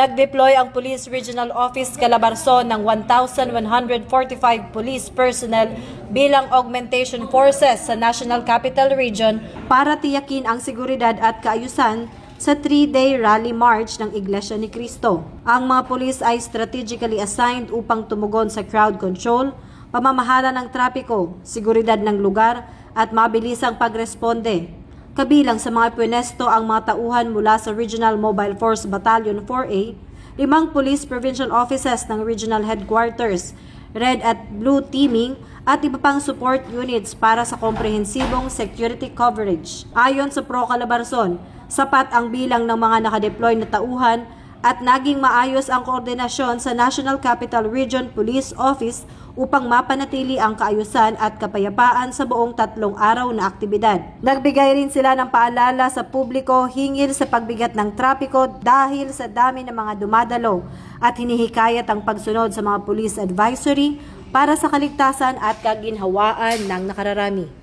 Nag-deploy ang Police Regional Office Calabarzon ng 1,145 police personnel bilang augmentation forces sa National Capital Region para tiyakin ang seguridad at kaayusan sa 3-day rally march ng Iglesia ni Cristo. Ang mga pulis ay strategically assigned upang tumugon sa crowd control, pamamahala ng trapiko, seguridad ng lugar at mabilisang pagresponde. Kabilang sa mga pwenesto ang mga tauhan mula sa Regional Mobile Force Battalion 4A, 5 police provincial offices ng regional headquarters, red at blue teaming at iba pang support units para sa komprehensibong security coverage. Ayon sa Pro Calabarzon, sapat ang bilang ng mga nakadeploy na tauhan at naging maayos ang koordinasyon sa National Capital Region Police Office upang mapanatili ang kaayusan at kapayapaan sa buong 3 araw na aktibidad. Nagbigay rin sila ng paalala sa publiko hinggil sa pagbigat ng trapiko dahil sa dami ng mga dumadalo at hinihikayat ang pagsunod sa mga police advisory para sa kaligtasan at kaginhawaan ng nakararami.